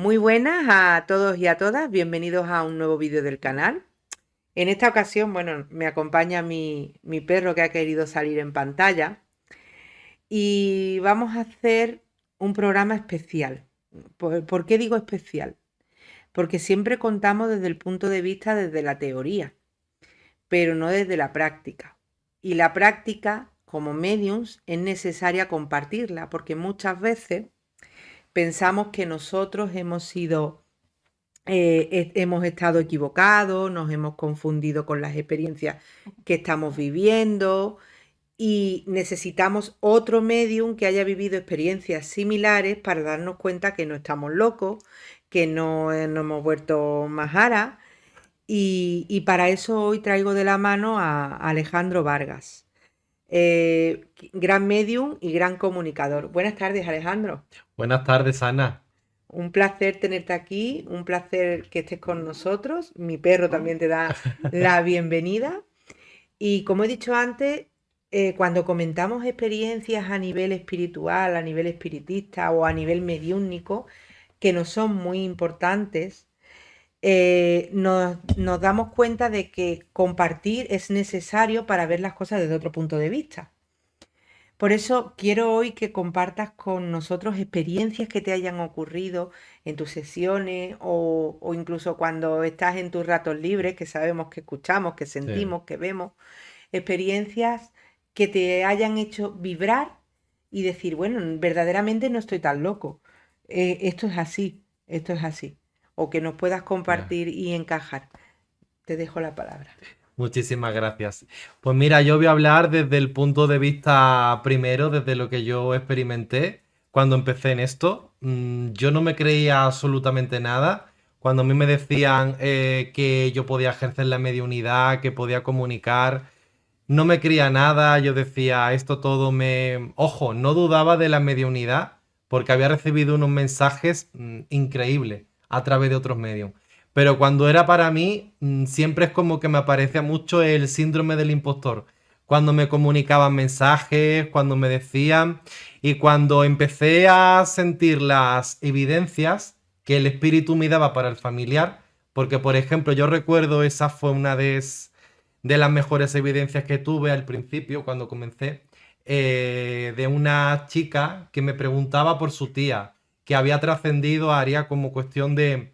Muy buenas a todos y a todas, bienvenidos a un nuevo vídeo del canal. En esta ocasión, bueno, me acompaña mi perro que ha querido salir en pantalla y vamos a hacer un programa especial. ¿Por qué digo especial? Porque siempre contamos desde el punto de vista desde la teoría, pero no desde la práctica. Y la práctica, como mediums, es necesaria compartirla, porque muchas veces pensamos que nosotros hemos estado equivocados, nos hemos confundido con las experiencias que estamos viviendo y necesitamos otro medium que haya vivido experiencias similares para darnos cuenta que no estamos locos, que no hemos vuelto majara y para eso hoy traigo de la mano a Alejandro Vargas, gran medium y gran comunicador. Buenas tardes, Alejandro. Buenas tardes, Ana. Un placer tenerte aquí, un placer que estés con nosotros. Mi perro también te da la bienvenida. Y como he dicho antes, cuando comentamos experiencias a nivel espiritual, a nivel espiritista o a nivel mediúnico, que no son muy importantes, nos damos cuenta de que compartir es necesario para ver las cosas desde otro punto de vista. Por eso quiero hoy que compartas con nosotros experiencias que te hayan ocurrido en tus sesiones o incluso cuando estás en tus ratos libres, que sabemos que escuchamos, que Sí. sentimos, que vemos, experiencias que te hayan hecho vibrar y decir, bueno, verdaderamente no estoy tan loco. Esto es así, esto es así. O que nos puedas Ya. compartir y encajar. Te dejo la palabra. Muchísimas gracias. Pues mira, yo voy a hablar desde el punto de vista primero, desde lo que yo experimenté cuando empecé en esto. Yo no me creía absolutamente nada. Cuando a mí me decían que yo podía ejercer la mediunidad, que podía comunicar, no me creía nada. Yo decía, esto todo me... Ojo, no dudaba de la mediunidad porque había recibido unos mensajes increíbles a través de otros medios. Pero cuando era para mí, siempre es como que me aparecía mucho el síndrome del impostor. Cuando me comunicaban mensajes, cuando me decían, y cuando empecé a sentir las evidencias que el espíritu me daba para el familiar, porque por ejemplo yo recuerdo, esa fue una de las mejores evidencias que tuve al principio, cuando comencé, de una chica que me preguntaba por su tía, que había trascendido, haría como cuestión de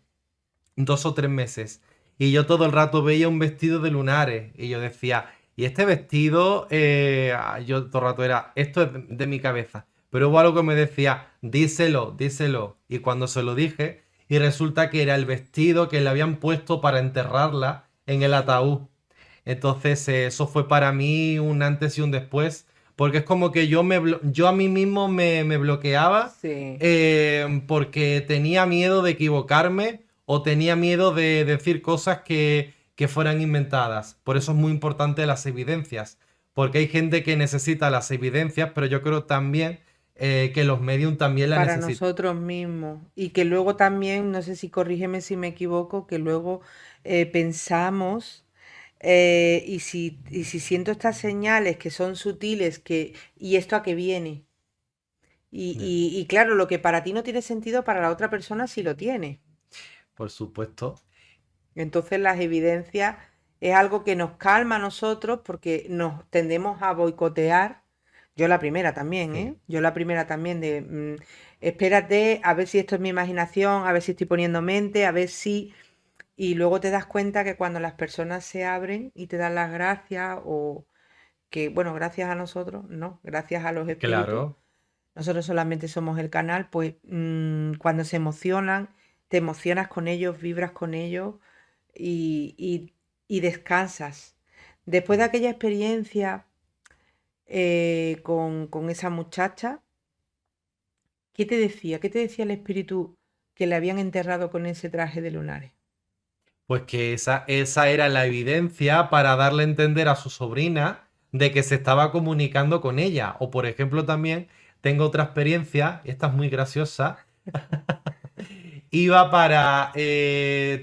2 o 3 meses. Y yo todo el rato veía un vestido de lunares. Y yo decía, y este vestido, yo todo el rato era, esto es de mi cabeza. Pero hubo algo que me decía, díselo, díselo. Y cuando se lo dije, y resulta que era el vestido que le habían puesto para enterrarla en el ataúd. Entonces, eso fue para mí un antes y un después. Porque es como que yo a mí mismo me bloqueaba Sí. porque tenía miedo de equivocarme o tenía miedo de decir cosas que fueran inventadas. Por eso es muy importante las evidencias, porque hay gente que necesita las evidencias, pero yo creo también que los medium también las Para necesitan. nosotros mismos. Y que luego también, no sé si corrígeme si me equivoco, que luego pensamos, y si siento estas señales que son sutiles, ¿y esto a qué viene? Y claro, lo que para ti no tiene sentido, para la otra persona sí lo tiene. Por supuesto. Entonces las evidencias es algo que nos calma a nosotros porque nos tendemos a boicotear. Yo la primera también, Sí. ¿eh? Yo la primera también de, espérate, a ver si esto es mi imaginación, a ver si estoy poniendo mente, a ver si... Y luego te das cuenta que cuando las personas se abren y te dan las gracias o que, bueno, gracias a nosotros, no, gracias a los espíritus, Claro. nosotros solamente somos el canal, pues cuando se emocionan, te emocionas con ellos, vibras con ellos y descansas. Después de aquella experiencia con esa muchacha, ¿qué te decía? ¿Qué te decía el espíritu que le habían enterrado con ese traje de lunares? Pues que esa era la evidencia para darle a entender a su sobrina de que se estaba comunicando con ella. O por ejemplo también tengo otra experiencia, y esta es muy graciosa. Iba para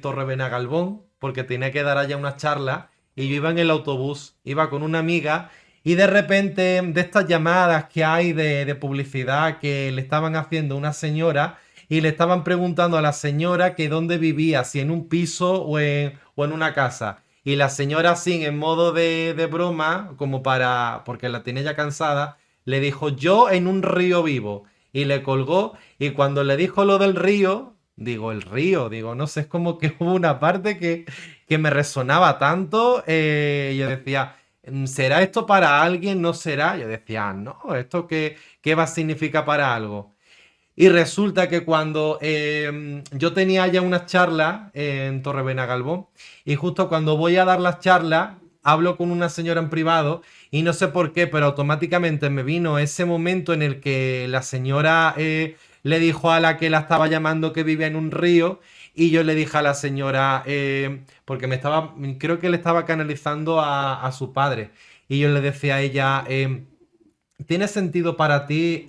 Torre Benagalbón porque tenía que dar allá una charla y yo iba en el autobús, iba con una amiga y de repente de estas llamadas que hay de publicidad que le estaban haciendo una señora y le estaban preguntando a la señora que dónde vivía, si en un piso o en una casa. Y la señora, así, en modo de broma, como para, porque la tenía ya cansada, le dijo, yo en un río vivo. Y le colgó, y cuando le dijo lo del río, digo, el río, digo, no sé, es como que hubo una parte que me resonaba tanto, yo decía, ¿será esto para alguien? ¿No será? Yo decía, no, ¿esto qué va a significar para algo? Y resulta que cuando yo tenía ya unas charlas en Torre Benagalbón y justo cuando voy a dar las charlas, hablo con una señora en privado y no sé por qué, pero automáticamente me vino ese momento en el que la señora le dijo a la que la estaba llamando que vivía en un río y yo le dije a la señora, porque creo que le estaba canalizando a su padre y yo le decía a ella... ¿tiene sentido para ti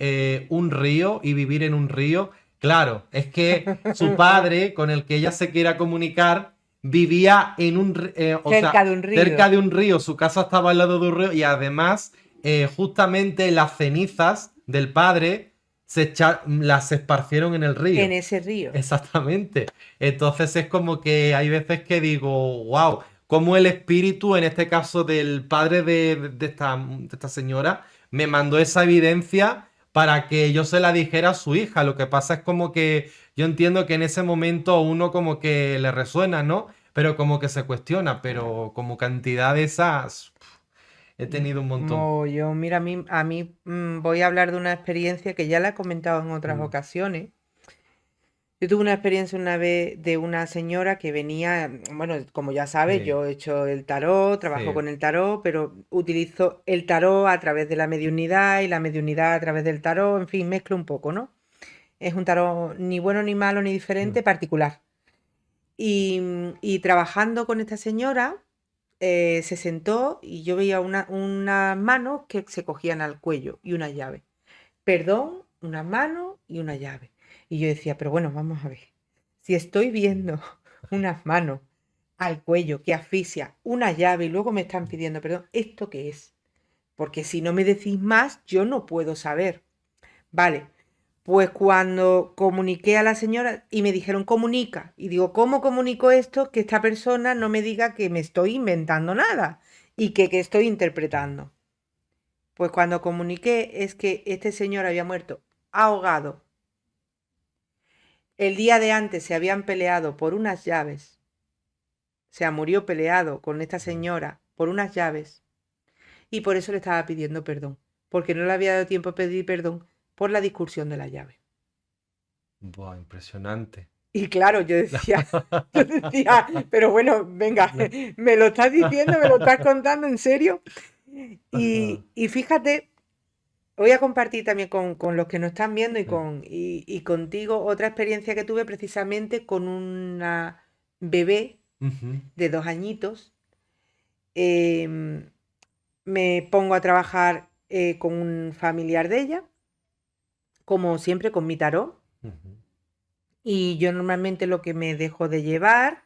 un río y vivir en un río? Claro, es que su padre, con el que ella se quiera comunicar, vivía en o Cerca sea, de un cerca río, de un río, su casa estaba al lado de un río y además, justamente las cenizas del padre las esparcieron en el en río. ese río. Exactamente. Entonces es como que hay veces que digo, wow, cómo el espíritu, en este caso del padre de esta señora, me mandó esa evidencia para que yo se la dijera a su hija. Lo que pasa es como que yo entiendo que en ese momento a uno como que le resuena, ¿no? Pero como que se cuestiona, pero como cantidad de esas he tenido un montón. Yo, mira, voy a hablar de una experiencia que ya la he comentado en otras Mm, ocasiones. Yo tuve una experiencia una vez de una señora que venía, bueno, como ya sabes, sí, yo he hecho el tarot, trabajo sí. con el tarot, pero utilizo el tarot a través de la mediunidad y la mediunidad a través del tarot, en fin, mezclo un poco, ¿no? Es un tarot ni bueno, ni malo, ni Mm, diferente, particular. Y trabajando con esta señora, se sentó y yo veía unas manos que se cogían al cuello y una llave. Perdón, una mano y una llave. Y yo decía, pero bueno, vamos a ver. Si estoy viendo unas manos al cuello que asfixia, una llave y luego me están pidiendo perdón, ¿esto qué es? Porque si no me decís más, yo no puedo saber. Vale, pues cuando comuniqué a la señora y me dijeron comunica, y digo, ¿cómo comunico esto? Que esta persona no me diga que me estoy inventando nada y que estoy interpretando. Pues cuando comuniqué es que este señor había muerto ahogado. El día de antes se habían peleado por unas llaves. O sea, murió peleado con esta señora por unas llaves. Y por eso le estaba pidiendo perdón. Porque no le había dado tiempo a pedir perdón por la discusión de la llave. buah, impresionante. Y claro, yo decía, pero bueno, venga, me lo estás diciendo, me lo estás contando, ¿en serio? Y fíjate, voy a compartir también con los que nos están viendo y contigo otra experiencia que tuve precisamente con una bebé Ujú, de 2 añitos. Em, Me pongo a trabajar con un familiar de ella, como siempre con mi tarot. ujú. Y yo normalmente lo que me dejo de llevar,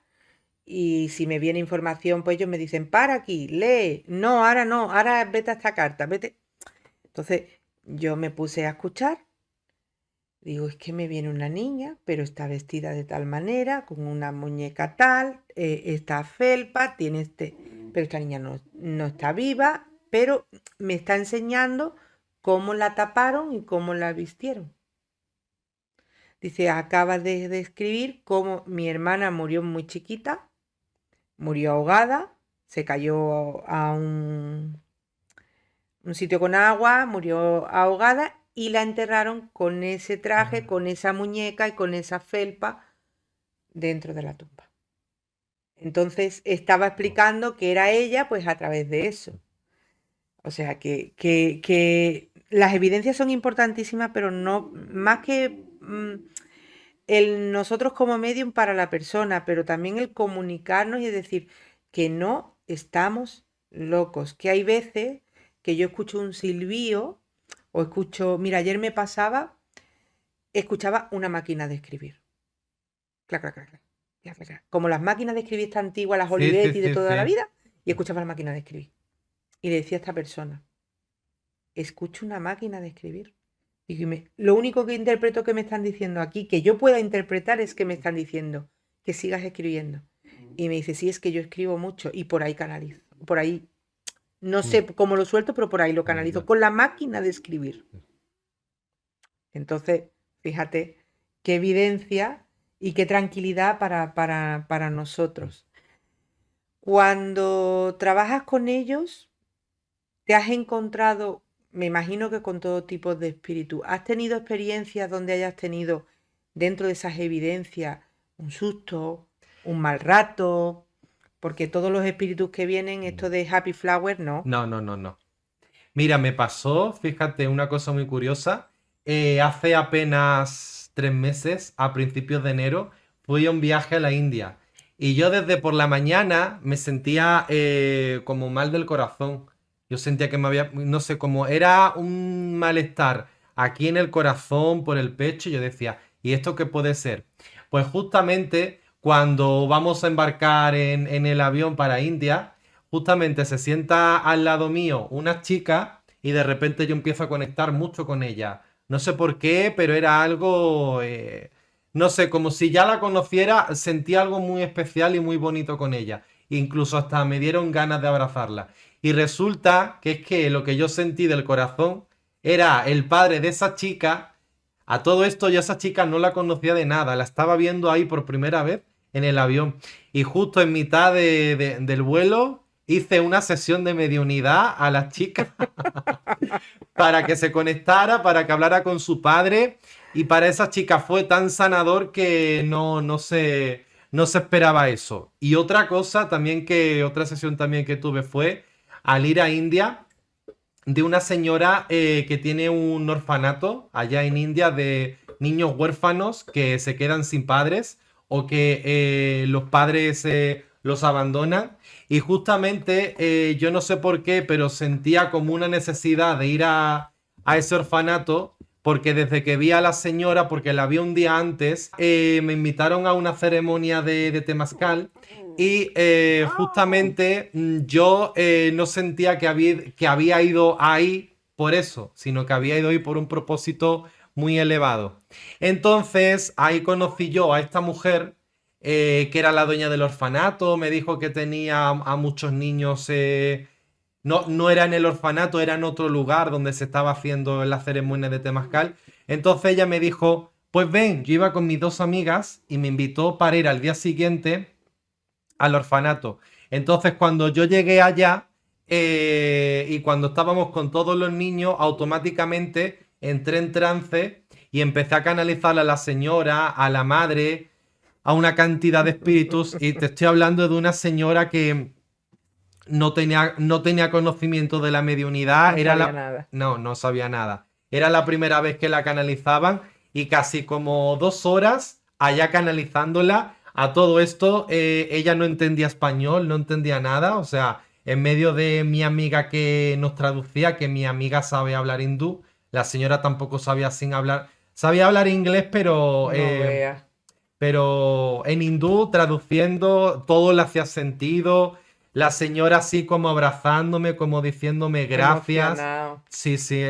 y si me viene información, pues ellos me dicen, para aquí, lee. No, ahora vete a esta carta, vete. Entonces yo me puse a escuchar. Digo, es que me viene una niña, pero está vestida de tal manera, con una muñeca tal, esta felpa, tiene este... Pero esta niña no está viva, pero me está enseñando cómo la taparon y cómo la vistieron. Dice, acaba de describir cómo mi hermana murió muy chiquita, murió ahogada, se cayó a un sitio con agua, murió ahogada y la enterraron con ese traje, Ah, con esa muñeca y con esa felpa dentro de la tumba. Entonces estaba buah. explicando que era ella, pues a través de eso. O sea que las evidencias son importantísimas, pero no más que el nosotros como medium para la persona, pero también el comunicarnos y decir que no estamos locos, que hay veces que yo escucho un silbío o escucho, mira, ayer me pasaba, escuchaba una máquina de escribir. Clac, clac, clac, clac, clac, clac, clac. Como las máquinas de escribir tan antiguas, las Sí, sí, Olivetti de sí, toda la sí. vida, y escuchaba la máquina de escribir. Y le decía a esta persona, escucho una máquina de escribir. Lo único que interpreto que me están diciendo aquí, que yo pueda interpretar, es que me están diciendo que sigas escribiendo. Y me dice, sí, es que yo escribo mucho y por ahí canalizo. Por ahí, no Mm, sé cómo lo suelto, pero por ahí lo ya, canalizo ya. con la máquina de escribir. Entonces, fíjate qué evidencia y qué tranquilidad para nosotros. Cuando trabajas con ellos, te has encontrado, me imagino que con todo tipo de espíritu, ¿has tenido experiencias donde hayas tenido dentro de esas evidencias un susto, un mal rato? Porque todos los espíritus que vienen, esto de Happy Flower, no. No, no, no, no. Mira, me pasó, fíjate, una cosa muy curiosa. Hace apenas 3 meses, a principios de enero, fui a un viaje a la India. Y yo desde por la mañana me sentía como mal del corazón. Yo sentía que me había, no sé, como era un malestar aquí en el corazón, por el pecho. Y yo decía, ¿y esto qué puede ser? Pues justamente cuando vamos a embarcar en el avión para India, justamente se sienta al lado mío una chica y de repente yo empiezo a conectar mucho con ella. No sé por qué, pero era algo, no sé, como si ya la conociera, sentí algo muy especial y muy bonito con ella. Incluso hasta me dieron ganas de abrazarla. Y resulta que es que lo que yo sentí del corazón era el padre de esa chica. A todo esto yo a esa chica no la conocía de nada, la estaba viendo ahí por primera vez en el avión. Y justo en mitad del vuelo hice una sesión de mediunidad a la chica para que se conectara, para que hablara con su padre. Y para esa chica fue tan sanador que no se esperaba eso. Y otra cosa también otra sesión también que tuve fue al ir a India de una señora que tiene un orfanato allá en India de niños huérfanos que se quedan sin padres o que los padres los abandonan. Y justamente yo no sé por qué, pero sentía como una necesidad de ir a ese orfanato porque desde que vi a la señora, porque la vi un día antes, me invitaron a una ceremonia de temazcal y justamente yo no sentía que había ido ahí por eso, sino que había ido ahí por un propósito muy elevado. Entonces ahí conocí yo a esta mujer que era la dueña del orfanato, me dijo que tenía a muchos niños, no, no era en el orfanato, era en otro lugar donde se estaba haciendo la ceremonia de temazcal. Entonces ella me dijo, pues ven, yo iba con mis dos amigas y me invitó para ir al día siguiente al orfanato. Entonces, cuando yo llegué allá y cuando estábamos con todos los niños, automáticamente entré en trance y empecé a canalizar a la señora, a la madre, a una cantidad de espíritus. Y te estoy hablando de una señora que no tenía conocimiento de la mediunidad. No sabía nada. No, no sabía nada. Era la primera vez que la canalizaban y casi como 2 horas allá canalizándola. A todo esto, ella no entendía español, no entendía nada. O sea, en medio de mi amiga que nos traducía, que mi amiga sabe hablar hindú, la señora tampoco sabía sin hablar. Sabía hablar inglés, pero No veas. en hindú traduciendo todo le hacía sentido. La señora así como abrazándome, como diciéndome gracias. Emocionado. Sí, sí,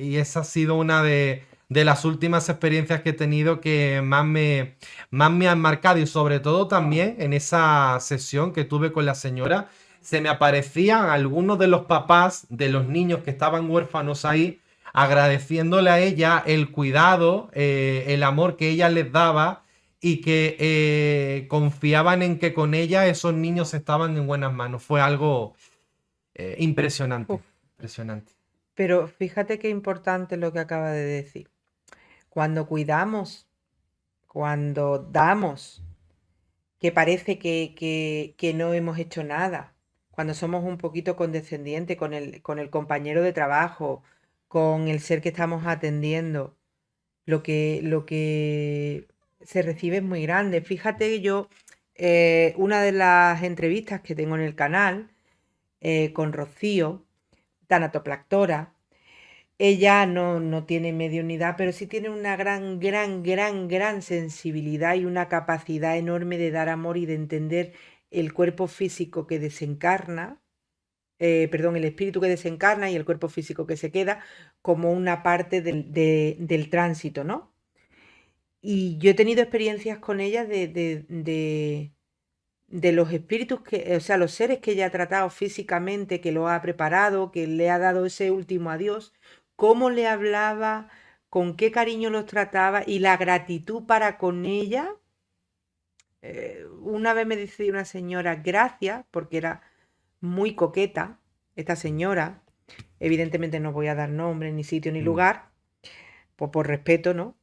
y esa ha sido una de las últimas experiencias que he tenido que más me han marcado y sobre todo también en esa sesión que tuve con la señora, se me aparecían algunos de los papás de los niños que estaban huérfanos ahí, agradeciéndole a ella el cuidado, el amor que ella les daba y que confiaban en que con ella esos niños estaban en buenas manos. Fue algo impresionante, Uf. impresionante. Pero fíjate qué importante lo que acaba de decir. Cuando cuidamos, cuando damos, que parece que no hemos hecho nada, cuando somos un poquito condescendientes con el compañero de trabajo, con el ser que estamos atendiendo, lo que se recibe es muy grande. Fíjate que yo, una de las entrevistas que tengo en el canal con Rocío, tanatoplactora, ella no tiene mediunidad, pero sí tiene una gran, gran, gran, gran sensibilidad y una capacidad enorme de dar amor y de entender el cuerpo físico que desencarna perdón, el espíritu que desencarna y el cuerpo físico que se queda como una parte del tránsito, ¿no? Y yo he tenido experiencias con ella de los espíritus que, o sea, los seres que ella ha tratado físicamente, que lo ha preparado, que le ha dado ese último adiós, cómo le hablaba, con qué cariño los trataba y la gratitud para con ella. Una vez me decía una señora gracias, porque era muy coqueta, esta señora, evidentemente no voy a dar nombre, ni sitio, ni Mm. lugar, pues por respeto, ¿no?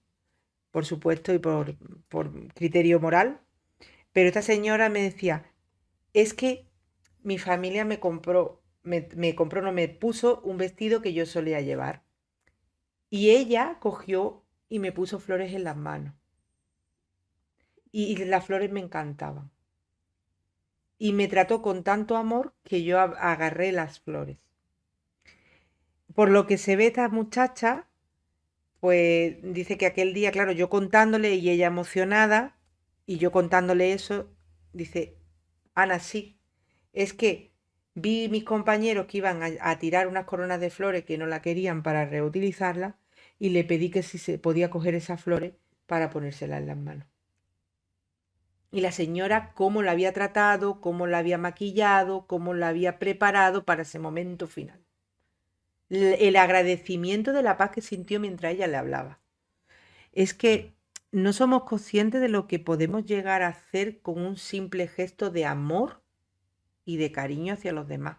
Por supuesto, y por criterio moral. Pero esta señora me decía, es que mi familia no, me puso un vestido que yo solía llevar. Y ella cogió y me puso flores en las manos. Y las flores me encantaban. Y me trató con tanto amor que yo agarré las flores. Por lo que se ve esta muchacha, pues dice que aquel día, claro, yo contándole y ella emocionada, y yo contándole eso, dice, Ana, sí, es que vi mis compañeros que iban a tirar unas coronas de flores que no la querían para reutilizarlas, y le pedí que si se podía coger esas flores para ponérselas en las manos. Y la señora, cómo la había tratado, cómo la había maquillado, cómo la había preparado para ese momento final. El agradecimiento de la paz que sintió mientras ella le hablaba. Es que no somos conscientes de lo que podemos llegar a hacer con un simple gesto de amor y de cariño hacia los demás.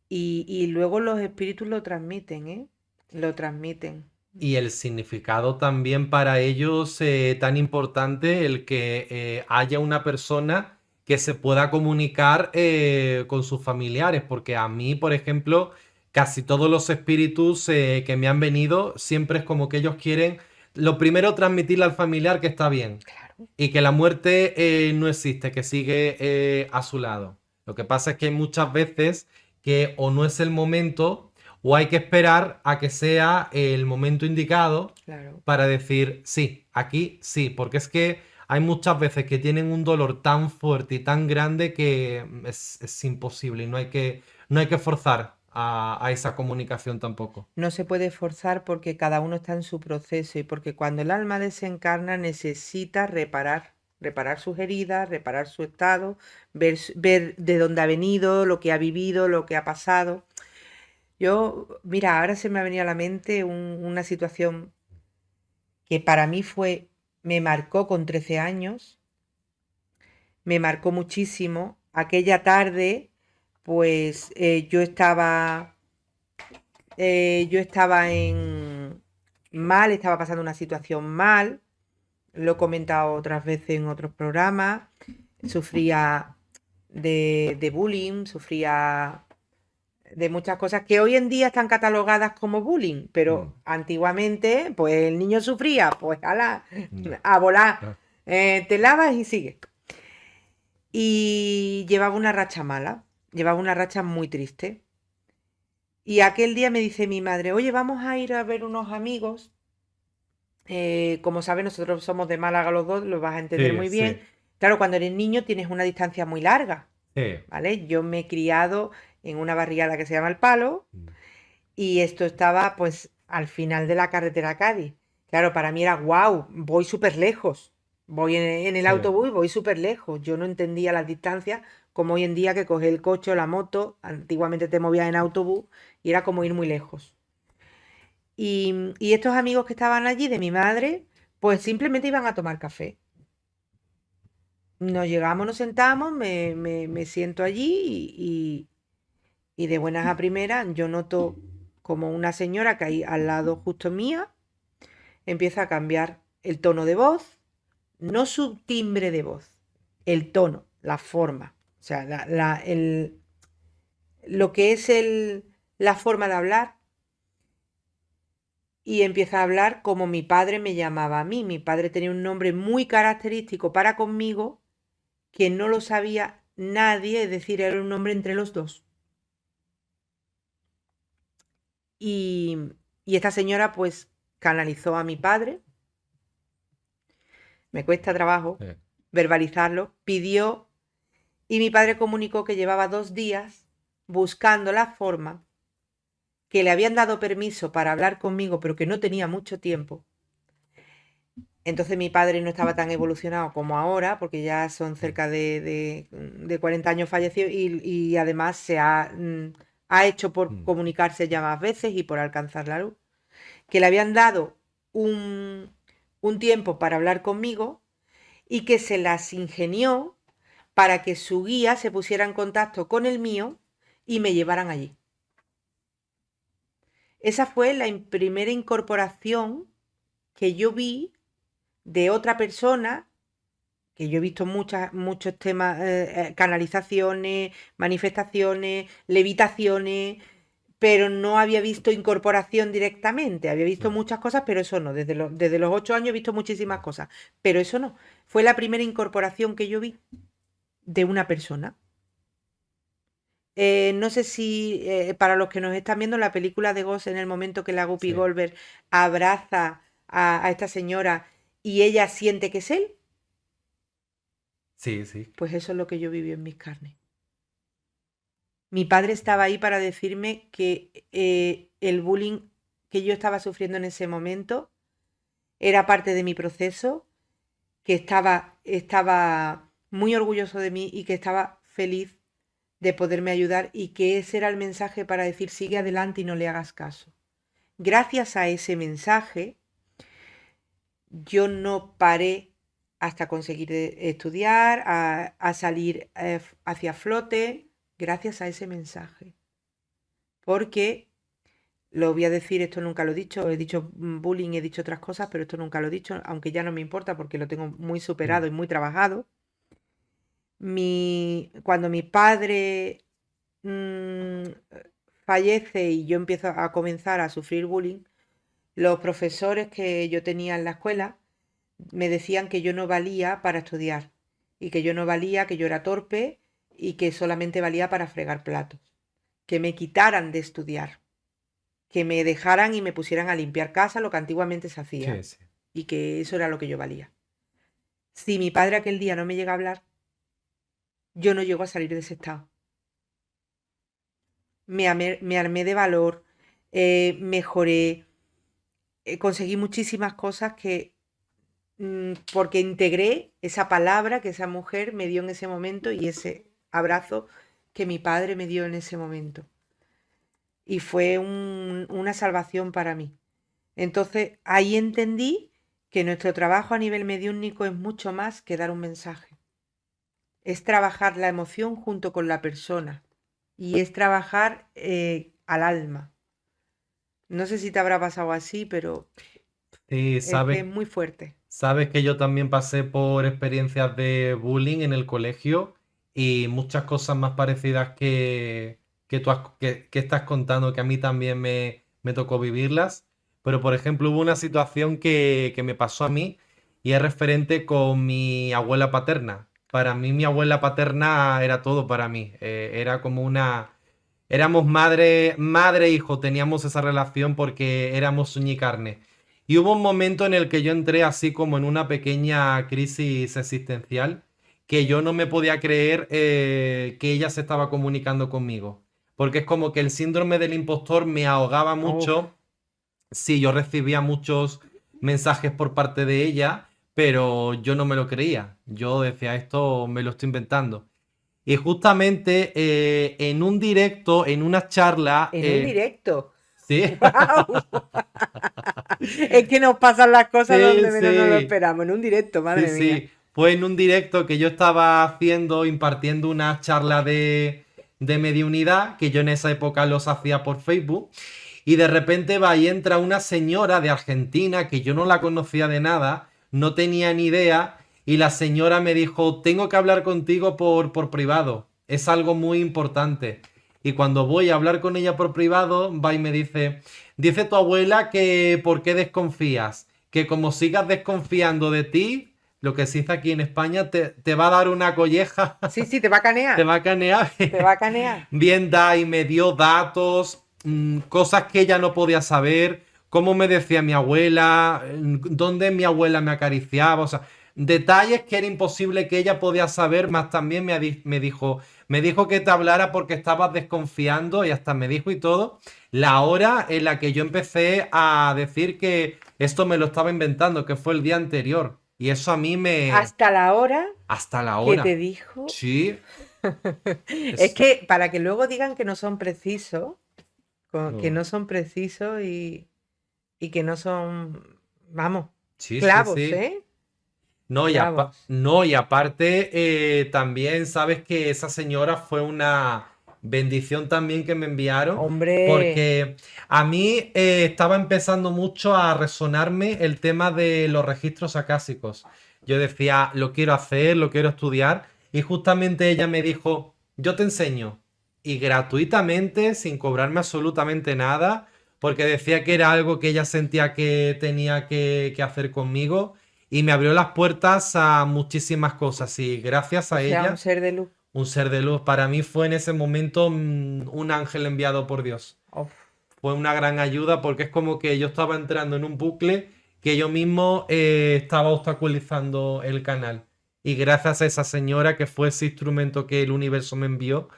Y luego los espíritus lo transmiten, ¿eh? Lo transmiten. Y el significado también para ellos tan importante el que haya una persona que se pueda comunicar con sus familiares, porque a mí, por ejemplo, casi todos los espíritus que me han venido, siempre es como que ellos quieren, lo primero, transmitirle al familiar que está bien Claro. y que la muerte no existe, que sigue a su lado. Lo que pasa es que hay muchas veces que o no es el momento o hay que esperar a que sea el momento indicado Claro. para decir sí, aquí sí, porque es que hay muchas veces que tienen un dolor tan fuerte y tan grande que es imposible y no hay que forzar a esa comunicación tampoco. No se puede forzar porque cada uno está en su proceso y porque cuando el alma desencarna necesita reparar sus heridas, reparar su estado, ver de dónde ha venido, lo que ha vivido, lo que ha pasado. Mira, ahora se me ha venido a la mente una situación que para mí me marcó con 13 años, me marcó muchísimo. Aquella tarde, pues yo estaba mal, estaba pasando una situación mal, lo he comentado otras veces en otros programas, sufría de bullying, sufría de muchas cosas que hoy en día están catalogadas como bullying, Mm. pero antiguamente, pues el niño sufría, pues No. a volar, Ah. te lavas y sigue. Y llevaba una racha mala, llevaba una racha muy triste. Y aquel día me dice mi madre, oye, vamos a ir a ver unos amigos. Como sabes, nosotros somos de Málaga los dos, lo vas a entender Sí, muy bien. sí, Claro, cuando eres niño tienes una distancia muy larga, sí. ¿vale? Yo me he criado en una barriada que se llama El Palo Mm. y esto estaba pues al final de la carretera a Cádiz. Claro, para mí era wow, voy súper lejos. Voy en el Sí. autobús y voy súper lejos. Yo no entendía las distancias como hoy en día que coges el coche o la moto. Antiguamente te movías en autobús y era como ir muy lejos. Y estos amigos que estaban allí de mi madre, pues simplemente iban a tomar café. Nos llegamos, nos sentamos, me siento allí y de buenas a primeras yo noto como una señora que hay al lado justo mía empieza a cambiar el tono de voz, no su timbre de voz, el tono, la forma, o sea, lo que es la forma de hablar y empieza a hablar como mi padre me llamaba a mí. Mi padre tenía un nombre muy característico para conmigo que no lo sabía nadie, es decir, era un nombre entre los dos. Y, y esta señora pues canalizó a mi padre, me cuesta trabajo Sí. verbalizarlo, pidió y mi padre comunicó que llevaba 2 días buscando la forma, que le habían dado permiso para hablar conmigo, pero que no tenía mucho tiempo. Entonces mi padre no estaba tan evolucionado como ahora, porque ya son cerca de 40 años fallecido y además ha hecho por Mm. comunicarse ya más veces y por alcanzar la luz. Que le habían dado un tiempo para hablar conmigo y que se las ingenió para que su guía se pusiera en contacto con el mío y me llevaran allí. Esa fue la primera incorporación que yo vi de otra persona, que yo he visto muchos temas, canalizaciones, manifestaciones, levitaciones, pero no había visto incorporación directamente. Había visto Claro. muchas cosas, pero eso no. Desde los 8 años he visto muchísimas cosas, pero eso no. Fue la primera incorporación que yo vi de una persona. No sé si para los que nos están viendo la película de Ghost, en el momento que la Guppy Sí, Goldberg abraza a esta señora y ella siente que es él, sí, sí. pues eso es lo que yo viví en mis carnes. Mi padre estaba ahí para decirme que el bullying que yo estaba sufriendo en ese momento era parte de mi proceso, que estaba muy orgulloso de mí y que estaba feliz de poderme ayudar y que ese era el mensaje para decir sigue adelante y no le hagas caso. Gracias a ese mensaje, yo no paré hasta conseguir estudiar, a salir hacia flote, gracias a ese mensaje. Porque, lo voy a decir, esto nunca lo he dicho bullying, he dicho otras cosas, pero esto nunca lo he dicho, aunque ya no me importa porque lo tengo muy Mm. superado y muy trabajado. Cuando mi padre mm, fallece y yo empiezo a comenzar a sufrir bullying, los profesores que yo tenía en la escuela me decían que yo no valía para estudiar y que yo no valía, que yo era torpe y que solamente valía para fregar platos, que me quitaran de estudiar, que me dejaran y me pusieran a limpiar casa, lo que antiguamente se hacía, Sí, sí. y que eso era lo que yo valía. Si mi padre aquel día no me llega a hablar, yo no llego a salir de ese estado. Me armé de valor, mejoré, conseguí muchísimas cosas porque integré esa palabra que esa mujer me dio en ese momento y ese abrazo que mi padre me dio en ese momento. Y fue una salvación para mí. Entonces ahí entendí que nuestro trabajo a nivel mediúnico es mucho más que dar un mensaje. Es trabajar la emoción junto con la persona y es trabajar al alma. No sé si te habrá pasado así, pero Sí, es que sabes, es muy fuerte. sabes que yo también pasé por experiencias de bullying en el colegio y muchas cosas más parecidas que que estás contando, que a mí también me tocó vivirlas. Pero, por ejemplo, hubo una situación que me pasó a mí y es referente con mi abuela paterna. Para mí, mi abuela paterna era todo para mí. Era como una... Éramos madre e hijo, teníamos esa relación porque éramos uña y carne. Y hubo un momento en el que yo entré así como en una pequeña crisis existencial, que yo no me podía creer que ella se estaba comunicando conmigo. Porque es como que el síndrome del impostor me ahogaba Uf. mucho. Sí, yo recibía muchos mensajes por parte de ella, pero yo no me lo creía. Yo decía, esto me lo estoy inventando. Y justamente en un directo, en una charla, En un directo. sí, ¡Wow! Es que nos pasan las cosas sí, donde menos nos lo sí, esperamos. En un directo, sí, madre mía. sí, fue en un directo que yo estaba haciendo, impartiendo una charla de mediunidad, que yo en esa época los hacía por Facebook, y de repente va y entra una señora de Argentina que yo no la conocía de nada, no tenía ni idea, y la señora me dijo, tengo que hablar contigo por privado, es algo muy importante. Y cuando voy a hablar con ella por privado, va y me dice tu abuela que por qué desconfías, que como sigas desconfiando de ti, lo que se dice aquí en España, te va a dar una colleja, Sí, sí, te va a te canear. va a canear. Te va a canear. Bien da y me dio datos, cosas que ella no podía saber, cómo me decía mi abuela, dónde mi abuela me acariciaba, o sea, detalles que era imposible que ella podía saber, más también me dijo, Me dijo que te hablara porque estabas desconfiando y hasta me dijo y todo la hora en la que yo empecé a decir que esto me lo estaba inventando, que fue el día anterior. Y eso a mí me... Hasta la hora Hasta la que te hora. dijo. Sí, Es es... que para que luego digan que no son precisos, que Oh. no son precisos y que no son, vamos, Sí, sí, clavos, sí. ¿eh? No, Clavos. no, y aparte también sabes que esa señora fue una bendición también que me enviaron, Hombre, porque a mí estaba empezando mucho a resonarme el tema de los registros acásicos. Yo decía, lo quiero hacer, lo quiero estudiar, y justamente ella me dijo, yo te enseño, y gratuitamente, sin cobrarme absolutamente nada, porque decía que era algo que ella sentía que tenía que hacer conmigo y me abrió las puertas a muchísimas cosas y gracias o a sea, un ella, ser de luz. un ser de luz. Para mí fue en ese momento un ángel enviado por Dios. Uf, Fue una gran ayuda porque es como que yo estaba entrando en un bucle que yo mismo estaba obstaculizando el canal. Y gracias a esa señora que fue ese instrumento que el universo me envió,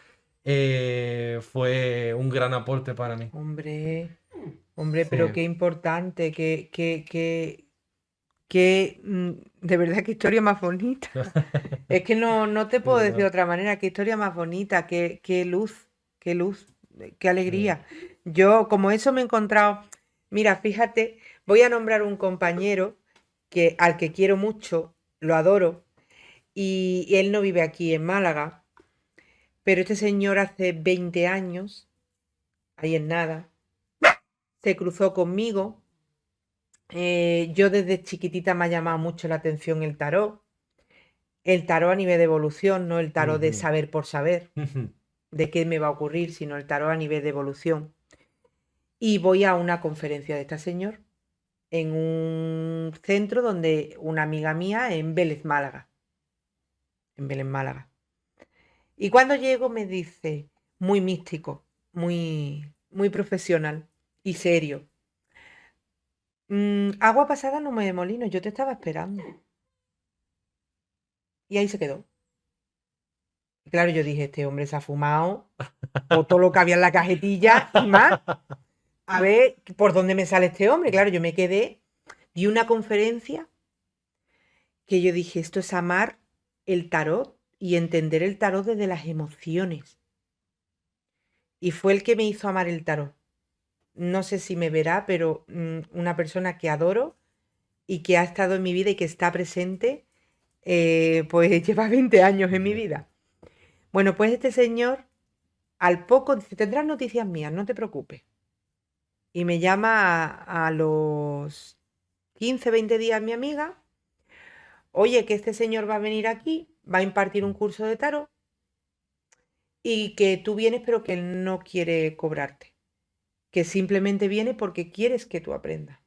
fue un gran aporte para mí. hombre, hombre, Sí, pero qué importante, de verdad, qué historia más bonita. Es que no te de puedo decir de verdad. otra manera, qué historia más bonita, qué luz, qué Sí. alegría. Yo, como eso me he encontrado, mira, fíjate, voy a nombrar un compañero al que quiero mucho, lo adoro, y él no vive aquí en Málaga, pero este señor hace 20 años, ahí en nada, se cruzó conmigo. Yo desde chiquitita me ha llamado mucho la atención el tarot a nivel de evolución, no el tarot de Ujú. saber por saber, Ujú. de qué me va a ocurrir, sino el tarot a nivel de evolución. Y voy a una conferencia de este señor en un centro donde una amiga mía en Vélez, Málaga, en Vélez, Málaga. Y cuando llego me dice, muy místico, muy profesional y serio, agua pasada no me molino, yo te estaba esperando. Y ahí se quedó. Y claro, yo dije, este hombre se ha fumado todo lo que había en la cajetilla y más. A ver por dónde me sale este hombre. Claro, yo me quedé, di una conferencia que yo dije, esto es amar el tarot y entender el tarot desde las emociones. Y fue el que me hizo amar el tarot. No sé si me verá, pero una persona que adoro y que ha estado en mi vida y que está presente, pues lleva 20 años en mi vida. Bueno, pues este señor al poco dice, tendrás noticias mías, no te preocupes. Y me llama a los 15, 20 días mi amiga, oye, que este señor va a venir aquí, va a impartir un curso de tarot y que tú vienes pero que él no quiere cobrarte, que simplemente viene porque quieres que tú aprendas.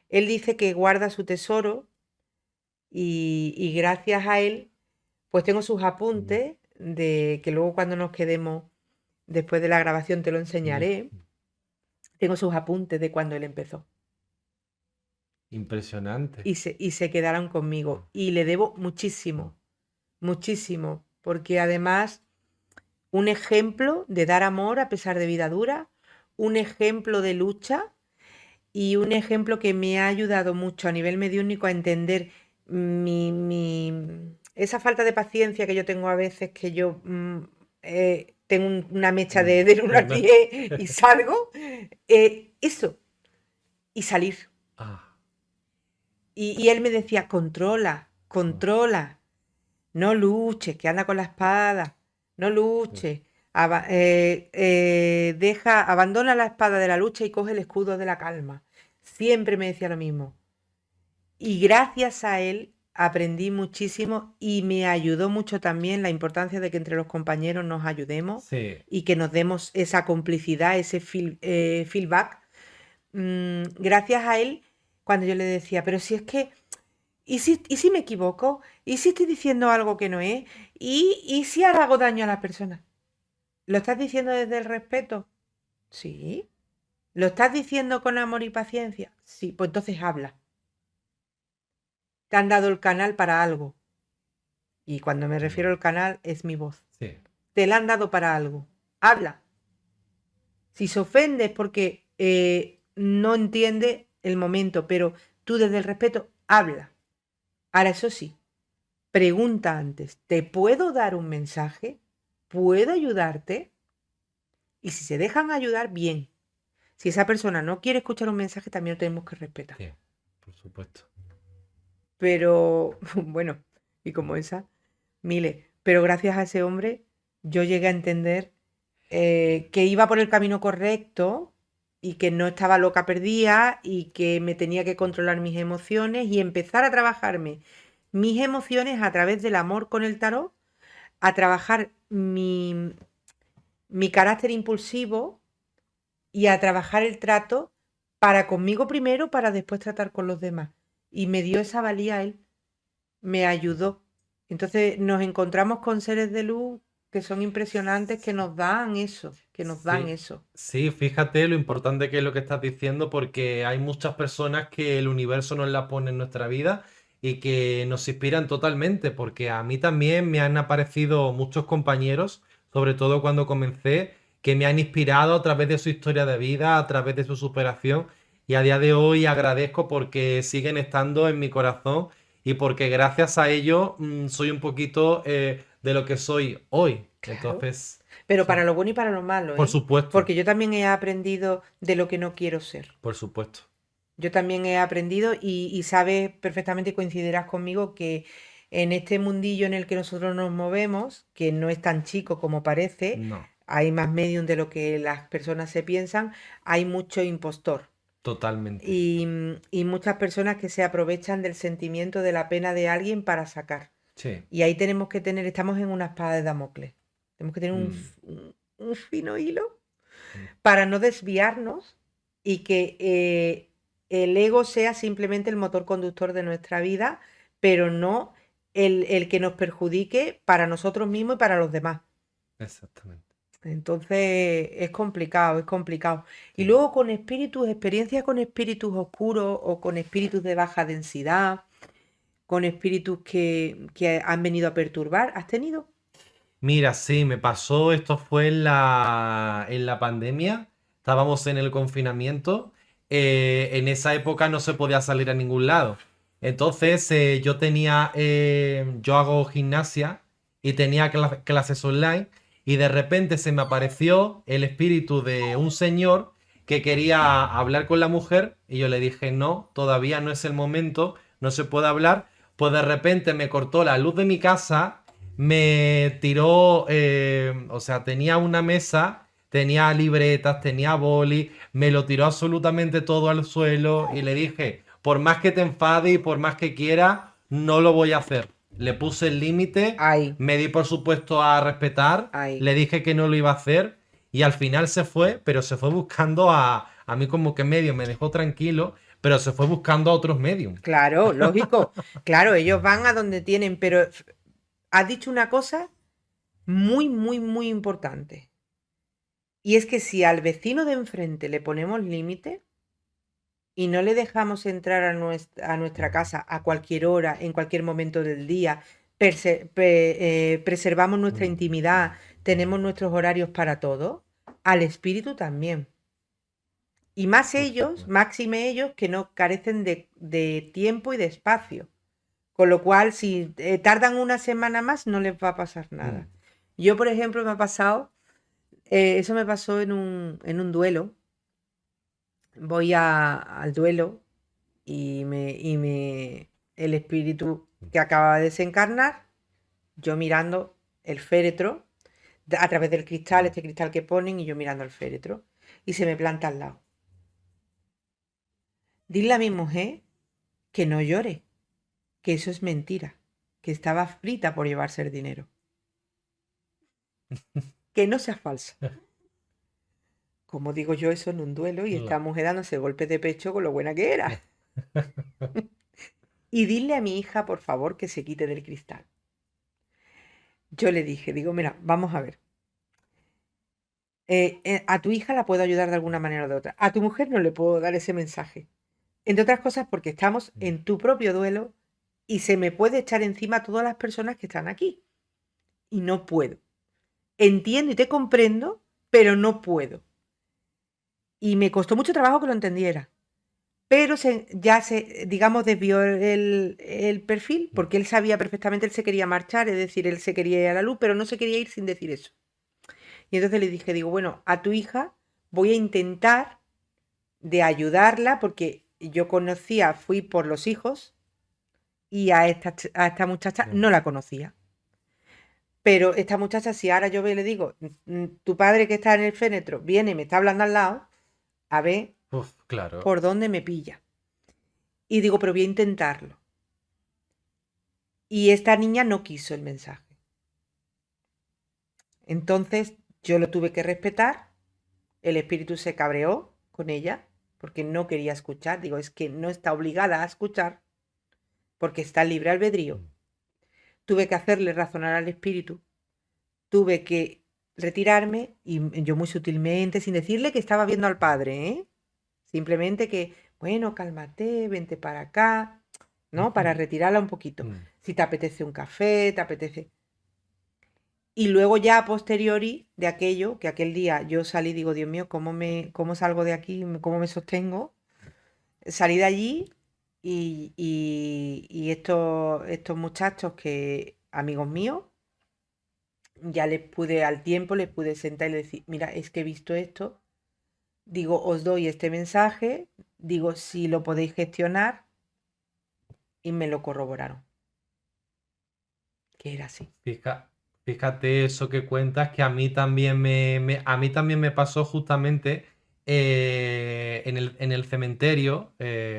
Él dice que guarda su tesoro y gracias a él, pues tengo sus apuntes de que luego cuando nos quedemos después de la grabación te lo enseñaré. Tengo sus apuntes de cuando él empezó Impresionante. y se quedaron conmigo y le debo muchísimo, muchísimo, porque además un ejemplo de dar amor a pesar de vida dura, un ejemplo de lucha y un ejemplo que me ha ayudado mucho a nivel mediúnico a entender esa falta de paciencia que yo tengo a veces, que yo tengo una mecha Mm. del 1 al 10 y salgo, eso, y salir. Ah, Y él me decía, controla, ah, controla, no luches, que anda con la espada, no sí. luches, abandona la espada de la lucha y coge el escudo de la calma. Siempre me decía lo mismo. Y gracias a él aprendí muchísimo y me ayudó mucho también la importancia de que entre los compañeros nos ayudemos Sí. y que nos demos esa complicidad, ese feedback. Gracias a él, cuando yo le decía, pero si es que ¿y si me equivoco? ¿Y si estoy diciendo algo que no es? ¿Y si ahora hago daño a la persona? ¿Lo estás diciendo desde el respeto? Sí. ¿Lo estás diciendo con amor y paciencia? Sí, pues entonces habla. Te han dado el canal para algo. Y cuando me refiero Mm. al canal es mi voz. Sí. te la han dado para algo. Habla. Si se ofende es porque no entiende el momento, pero tú desde el respeto habla. Ahora, eso sí, pregunta antes, ¿te puedo dar un mensaje? ¿Puedo ayudarte? Y si se dejan ayudar, bien. Si esa persona no quiere escuchar un mensaje, también lo tenemos que respetar. Sí, por supuesto. Pero, bueno, y como esa, miles. Pero gracias a ese hombre, yo llegué a entender que iba por el camino correcto y que no estaba loca perdida y que me tenía que controlar mis emociones y empezar a trabajarme mis emociones a través del amor con el tarot, a trabajar mi carácter impulsivo y a trabajar el trato para conmigo primero, para después tratar con los demás. Y me dio esa valía él, me ayudó. Entonces nos encontramos con seres de luz que son impresionantes, que nos dan eso, que nos dan Sí, eso. sí, fíjate lo importante que es lo que estás diciendo, porque hay muchas personas que el universo nos la pone en nuestra vida y que nos inspiran totalmente, porque a mí también me han aparecido muchos compañeros, sobre todo cuando comencé, que me han inspirado a través de su historia de vida, a través de su superación, y a día de hoy agradezco porque siguen estando en mi corazón y porque gracias a ello soy un poquito de lo que soy hoy. Claro. Entonces, Pero sí. para lo bueno y para lo malo, Por ¿eh? supuesto, Porque yo también he aprendido de lo que no quiero ser. por supuesto. Yo también he aprendido y sabes perfectamente y coincidirás conmigo que en este mundillo en el que nosotros nos movemos, que no es tan chico como parece, No, hay más medium de lo que las personas se piensan, hay mucho impostor totalmente. y muchas personas que se aprovechan del sentimiento de la pena de alguien para sacar. Sí. Y ahí tenemos que tener, estamos en una espada de Damocles. Tenemos que tener Mm, un fino hilo mm, para no desviarnos y que el ego sea simplemente el motor conductor de nuestra vida, pero no el que nos perjudique para nosotros mismos y para los demás. exactamente. Entonces es complicado, es complicado. Y Sí. luego con espíritus, experiencias con espíritus oscuros o con espíritus de baja densidad, con espíritus que han venido a perturbar, ¿has tenido? Mira, sí, me pasó, esto fue en la pandemia, estábamos en el confinamiento, en esa época no se podía salir a ningún lado. Entonces yo hago gimnasia y tenía clases online y de repente se me apareció el espíritu de un señor que quería hablar con la mujer y yo le dije, no, todavía no es el momento, no se puede hablar. Pues de repente me cortó la luz de mi casa, me tiró, o sea, tenía una mesa, tenía libretas, tenía boli, me lo tiró absolutamente todo al suelo y le dije, por más que te enfade y por más que quiera, no lo voy a hacer. Le puse el límite, Ay, me di por supuesto a respetar, ay. le dije que no lo iba a hacer y al final se fue, pero se fue buscando a mí como que medio me dejó tranquilo, pero se fue buscando a otros medios. Claro, lógico. Claro, ellos van a donde tienen, pero has dicho una cosa muy, muy, muy importante. Y es que si al vecino de enfrente le ponemos límite y no le dejamos entrar a nuestra casa a cualquier hora, en cualquier momento del día, preservamos nuestra intimidad, tenemos nuestros horarios para todo, al espíritu también. Y más Por ellos, supuesto. máxime ellos, que no carecen de tiempo y de espacio. Con lo cual, si tardan una semana más, no les va a pasar Mm, nada. Yo, por ejemplo, me ha pasado, eso me pasó en un duelo. Voy al duelo el espíritu que acaba de desencarnar, yo mirando el féretro, a través del cristal, este cristal que ponen, y yo mirando el féretro, y se me planta al lado. Dile a mi mujer que no llore, que eso es mentira, que estaba frita por llevarse el dinero, que no sea falsa. Como digo yo eso en un duelo y esta la- mujer dándose golpes de pecho con lo buena que era. Y dile a mi hija, por favor, que se quite del cristal. Yo le dije, digo, mira, vamos a ver. A tu hija la puedo ayudar de alguna manera o de otra. A tu mujer no le puedo dar ese mensaje. Entre otras cosas porque estamos en tu propio duelo y se me puede echar encima a todas las personas que están aquí. Y no puedo. entiendo y te comprendo, pero no puedo. Y me costó mucho trabajo que lo entendiera. Pero digamos, desvió el perfil, porque él sabía perfectamente, él se quería marchar, es decir, él se quería ir a la luz, pero no se quería ir sin decir eso. Y entonces le dije, digo, bueno, a tu hija voy a intentar de ayudarla, porque yo fui por los hijos, y a esta muchacha Ya. no la conocía. Pero esta muchacha, si ahora yo le digo, tu padre que está en el fénetro viene y me está hablando al lado, a ver Uf, claro. por dónde me pilla. Y digo, pero voy a intentarlo. Y esta niña no quiso el mensaje. Entonces yo lo tuve que respetar. El espíritu se cabreó con ella porque no quería escuchar. Digo, es que no está obligada a escuchar porque está libre albedrío. Mm. Tuve que hacerle razonar al espíritu. Tuve que retirarme y yo muy sutilmente, sin decirle que estaba viendo al padre, ¿eh? Simplemente que, bueno, cálmate, vente para acá, ¿no? Para retirarla un poquito. Mm. Si te apetece un café, te apetece... Y luego ya a posteriori de aquello, que aquel día yo salí, digo, Dios mío, ¿cómo salgo de aquí? ¿Cómo me sostengo? Salí de allí y estos muchachos amigos míos, ya al tiempo les pude sentar y les decir, mira, es que he visto esto, digo, os doy este mensaje, digo, si lo podéis gestionar, y me lo corroboraron, que era así. Fija- Fíjate eso que cuentas, que a mí también a mí también me pasó justamente en el cementerio,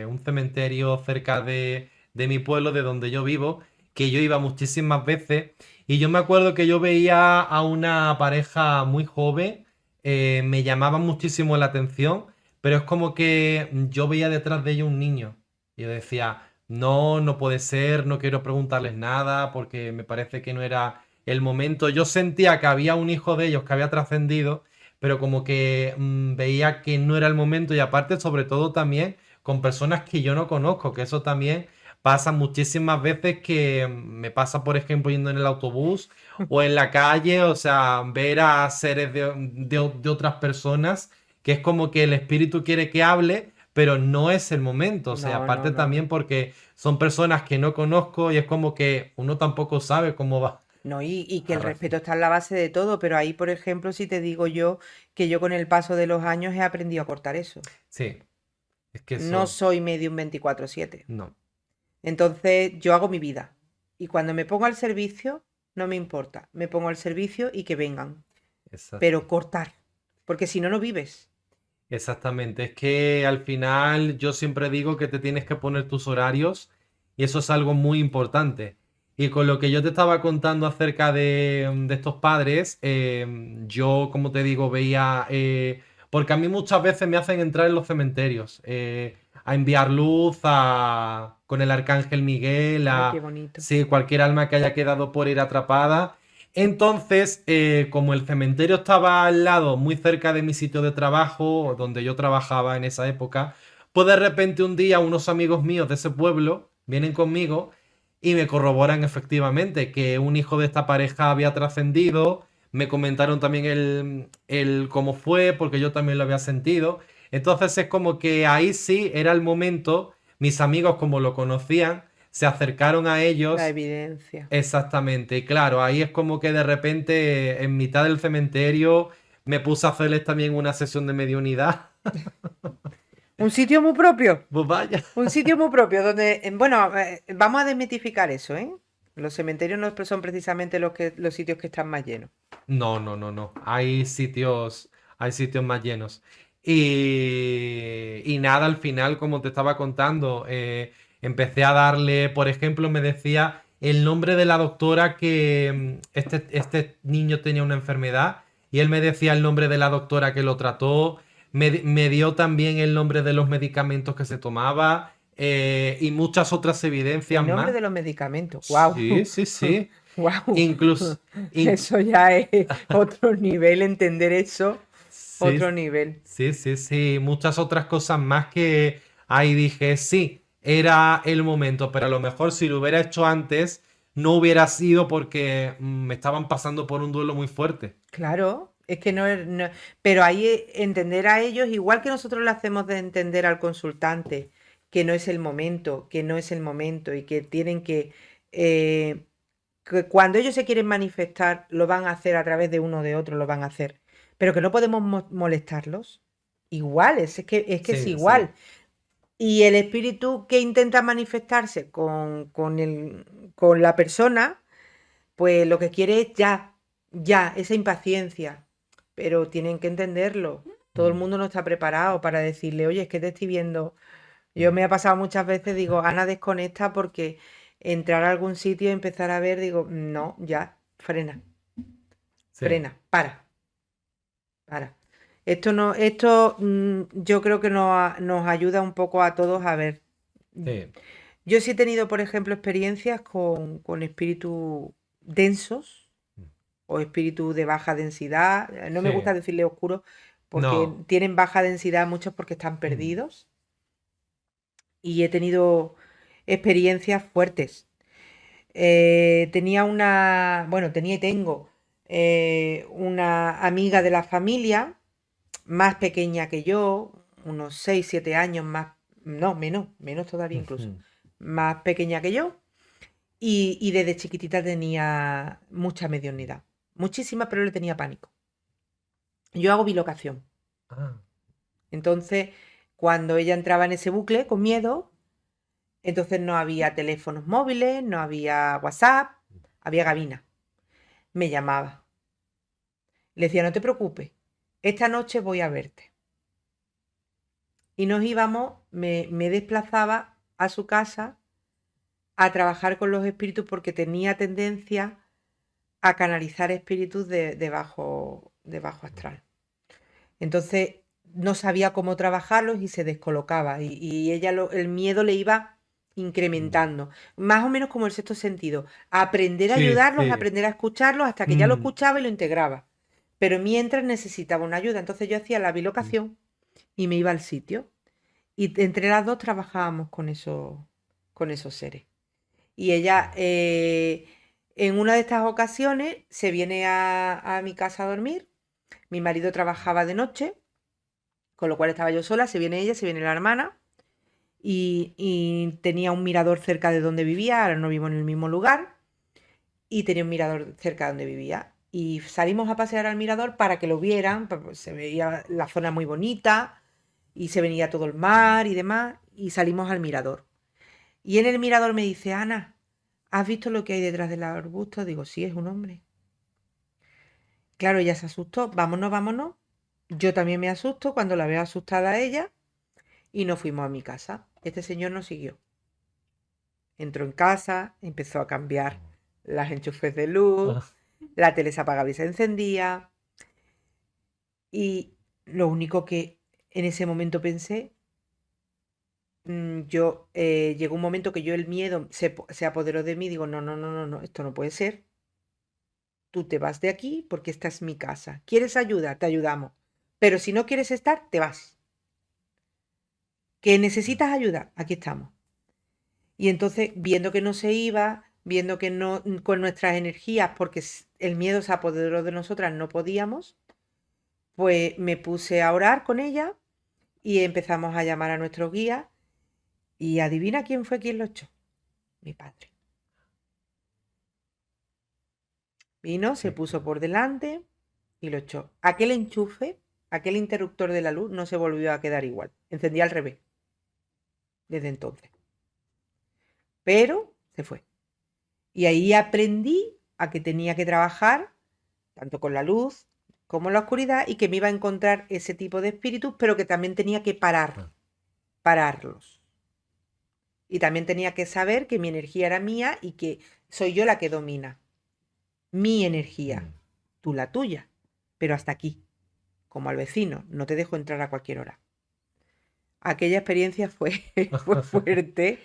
un cementerio cerca de mi pueblo, de donde yo vivo, que yo iba muchísimas veces. Y yo me acuerdo que yo veía a una pareja muy joven, me llamaba muchísimo la atención, pero es como que yo veía detrás de ellos un niño. Y yo decía, no, no puede ser, no quiero preguntarles nada porque me parece que no era el momento. Yo sentía que había un hijo de ellos que había trascendido, pero como que veía que no era el momento, y aparte, sobre todo también con personas que yo no conozco, que eso también pasa muchísimas veces, que me pasa, por ejemplo, yendo en el autobús o en la calle, o sea, ver a seres de otras personas, que es como que el espíritu quiere que hable, pero no es el momento. O sea, No, no, aparte no, también no. porque son personas que no conozco, y es como que uno tampoco sabe cómo va No, y que a el respeto reaccionar. está en la base de todo, pero ahí, por ejemplo, si te digo yo que yo con el paso de los años he aprendido a cortar eso. Sí, es que No eso, soy medium 24/7. no, Entonces yo hago mi vida. Y cuando me pongo al servicio, no me importa. Me pongo al servicio y que vengan. exacto. Pero cortar. Porque si no, no vives. Exactamente, es que al final yo siempre digo que te tienes que poner tus horarios, y eso es algo muy importante. Y con lo que yo te estaba contando acerca de estos padres, yo, como te digo, veía, porque a mí muchas veces me hacen entrar en los cementerios, a enviar luz con el arcángel Miguel, Ay, qué bonito. sí, cualquier alma que haya quedado por ir atrapada. Entonces, como el cementerio estaba al lado, muy cerca de mi sitio de trabajo, donde yo trabajaba en esa época, pues de repente un día unos amigos míos de ese pueblo vienen conmigo y me corroboran efectivamente que un hijo de esta pareja había trascendido. Me comentaron también el cómo fue, porque yo también lo había sentido. Entonces es como que ahí sí era el momento. Mis amigos, como lo conocían, se acercaron a La ellos. evidencia. Exactamente, y claro, ahí es como que de repente en mitad del cementerio me puse a hacerles también una sesión de mediunidad. Un sitio muy propio. Pues vaya. Un sitio muy propio donde, bueno, vamos a desmitificar eso, ¿eh? Los cementerios no son precisamente los sitios que están más llenos. No, no, no, no. Hay sitios más llenos. Y nada, al final, como te estaba contando, empecé a darle, por ejemplo, me decía el nombre de la doctora, que este niño tenía una enfermedad, y él me decía el nombre de la doctora que lo trató, me dio también el nombre de los medicamentos que se tomaba, y muchas otras evidencias El nombre más. de los medicamentos. ¡Wow! Sí, sí, sí. ¡Wow! Incluso, in- Eso ya es otro nivel, entender eso, Sí, otro nivel. sí, sí, sí. Muchas otras cosas más, que ahí dije, sí, era el momento, pero a lo mejor si lo hubiera hecho antes, no hubiera sido porque me estaban pasando por un duelo muy fuerte. Claro, es que pero ahí entender a ellos, igual que nosotros le hacemos de entender al consultante que no es el momento, que no es el momento y que tienen eh, que cuando ellos se quieren manifestar, lo van a hacer a través de uno o de otro, lo van a hacer, pero que no podemos molestarlos. Igual, es que es Sí, sí. igual. Y el espíritu que intenta manifestarse con la persona, pues lo que quiere es ya, ya, esa impaciencia. Pero tienen que entenderlo. Todo el Mm, mundo no está preparado para decirle, oye, es que te estoy viendo. Yo mm. me ha pasado muchas veces, digo, Ana, desconecta porque entrar a algún sitio y empezar a ver, digo, no, ya, frena, Sí, frena, para. Esto no, yo creo que nos ayuda un poco a todos a ver. sí. Yo sí he tenido, por ejemplo, experiencias con espíritus densos o espíritus de baja densidad. No me Sí. gusta decirle oscuros porque No. tienen baja densidad muchos porque están Mm, perdidos. Y he tenido experiencias fuertes. Tenía y tengo una amiga de la familia, más pequeña que yo, unos 6 7 años más, no, menos todavía incluso, ujú. más pequeña que yo, y desde chiquitita tenía mucha mediunidad, muchísima, pero le tenía pánico. Yo hago bilocación, Ah, entonces cuando ella entraba en ese bucle con miedo, entonces no había teléfonos móviles, no había WhatsApp, había gabina. Me llamaba. Le decía, no te preocupes, esta noche voy a verte. Y nos íbamos, me desplazaba a su casa a trabajar con los espíritus porque tenía tendencia a canalizar espíritus de bajo astral. Entonces no sabía cómo trabajarlos y se descolocaba. Y ella el miedo le iba mm. incrementando. Más o menos como el sexto sentido. Aprender a Sí, ayudarlos, sí. aprender a escucharlos hasta que ya lo Mm, escuchaba y lo integraba. Pero mientras necesitaba una ayuda. Entonces yo hacía la mm. bilocación y me iba al sitio. Y entre las dos trabajábamos con esos seres. Y ella, Ah, en una de estas ocasiones, se viene a mi casa a dormir. Mi marido trabajaba de noche, con lo cual estaba yo sola. Se viene ella, se viene la hermana. Y tenía un mirador cerca de donde vivía. Ahora no vivo en el mismo lugar. Y tenía un mirador cerca de donde vivía. Y salimos a pasear al mirador para que lo vieran. Pues, se veía la zona muy bonita. Y se venía todo el mar y demás. Y salimos al mirador. Y en el mirador me dice, Ana, ¿has visto lo que hay detrás del arbusto? Digo, sí, es un hombre. Claro, ella se asustó, vámonos, vámonos. Yo también me asusto cuando la veo asustada a ella y nos fuimos a mi casa. Este señor nos siguió. Entró en casa, empezó a cambiar las enchufes de luz, ah, la tele se apagaba y se encendía. Y lo único que en ese momento pensé, llegó un momento que yo el miedo se apoderó de mí. Digo, no, no, no, no, no, esto no puede ser. Tú te vas de aquí porque esta es mi casa. ¿Quieres ayuda? Te ayudamos. Pero si no quieres estar, te vas. ¿Que necesitas ayuda? Aquí estamos. Y entonces, viendo que no se iba, viendo que no, con nuestras energías, porque el miedo se apoderó de nosotras, no podíamos, pues me puse a orar con ella y empezamos a llamar a nuestro guía. Y adivina quién fue quien lo echó. Mi padre. Vino, se qué puso pena. por delante y lo echó. Aquel enchufe, aquel interruptor de la luz, no se volvió a quedar igual. Encendía al revés desde entonces. Pero se fue. Y ahí aprendí a que tenía que trabajar tanto con la luz como en la oscuridad y que me iba a encontrar ese tipo de espíritus, pero que también tenía que Ah, pararlos. Y también tenía que saber que mi energía era mía y que soy yo la que domina. Mi energía, mm. tú la tuya. Pero hasta aquí, como al vecino, no te dejo entrar a cualquier hora. Aquella experiencia fue, fue fuerte,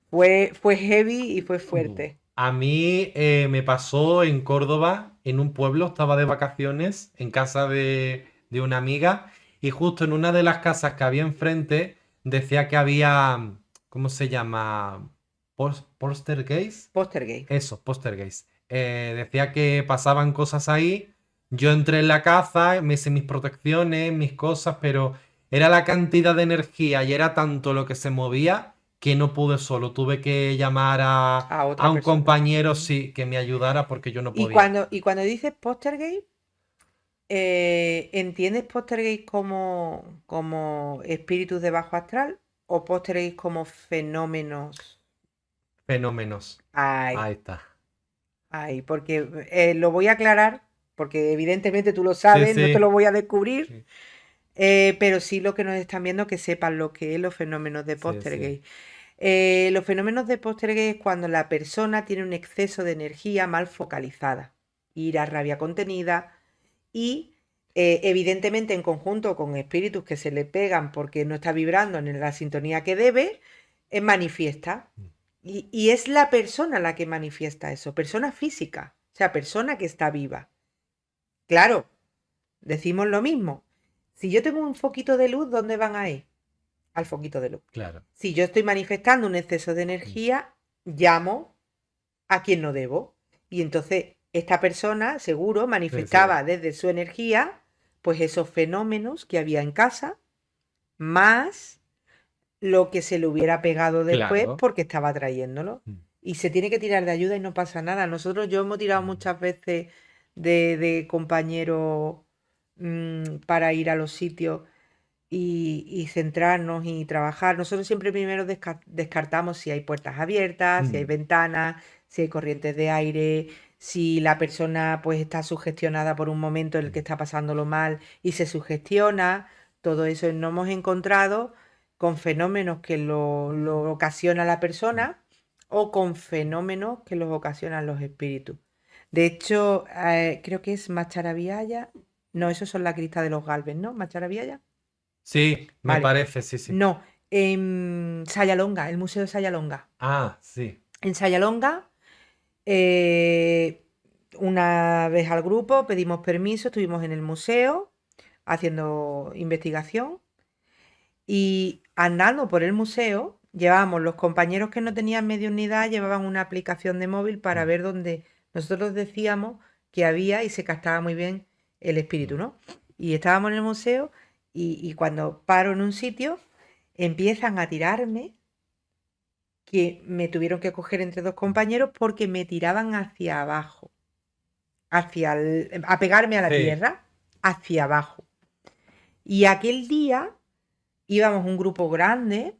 fue heavy y fue fuerte. A mí me pasó en Córdoba, en un pueblo, estaba de vacaciones en casa de una amiga y justo en una de las casas que había enfrente decía que había, ¿cómo se llama? Poltergeist. Poltergeist. Eso, Poltergeist. Decía que pasaban cosas ahí. Yo entré en la casa, me hice mis protecciones, mis cosas, pero era la cantidad de energía y era tanto lo que se movía que no pude solo. Tuve que llamar A a otra un persona. compañero, sí, que me ayudara porque yo no Y podía. cuando dices Poltergeist, ¿entiendes Poltergeist como espíritus de bajo astral o Poltergeist como fenómenos? Fenómenos. Ay, Ahí está. ay, porque lo voy a aclarar, porque evidentemente tú lo Sí, sabes, no te sí. lo voy a descubrir, Sí, pero sí lo que nos están viendo que sepan lo que es los fenómenos de sí, sí. Poltergeist. Los fenómenos de Poltergeist es cuando la persona tiene un exceso de energía mal focalizada, ira, rabia contenida y evidentemente en conjunto con espíritus que se le pegan porque no está vibrando en la sintonía que debe, manifiesta. Y es la persona la que manifiesta eso, persona física, o sea, persona que está viva. Claro, decimos lo mismo. Si yo tengo un foquito de luz, ¿dónde van a ir? Al foquito de luz. Claro. Si yo estoy manifestando un exceso de energía, llamo a quien no debo. Y entonces esta persona seguro Sí, sí. manifestaba desde su energía pues esos fenómenos que había en casa, más lo que se le hubiera pegado después Claro. porque estaba trayéndolo. Y se tiene que tirar de ayuda y no pasa nada. Nosotros, yo hemos tirado muchas veces de compañeros para ir a los sitios y centrarnos y trabajar. Nosotros siempre primero descartamos si hay puertas abiertas, si hay ventanas, si hay corrientes de aire, si la persona pues está sugestionada por un momento en el que está pasándolo mal y se sugestiona. Todo eso no hemos encontrado con fenómenos que lo ocasiona la persona o con fenómenos que los ocasionan los espíritus. De hecho, creo que es Macharabiaya. No, esos son la crista de los Galvez, ¿no? Macharabiaya. Sí, me Vale. parece, sí, sí. No, en Sayalonga, el Museo de Sayalonga. Ah, sí. En Sayalonga, eh, una vez al grupo pedimos permiso, estuvimos en el museo haciendo investigación y andando por el museo, llevábamos los compañeros que no tenían mediunidad, llevaban una aplicación de móvil para ver dónde nosotros decíamos que había y se captaba muy bien el espíritu, ¿no? Y estábamos en el museo y cuando paro en un sitio, empiezan a tirarme, que me tuvieron que coger entre dos compañeros porque me tiraban hacia abajo, a pegarme a la Sí. tierra, hacia abajo. Y aquel día íbamos un grupo grande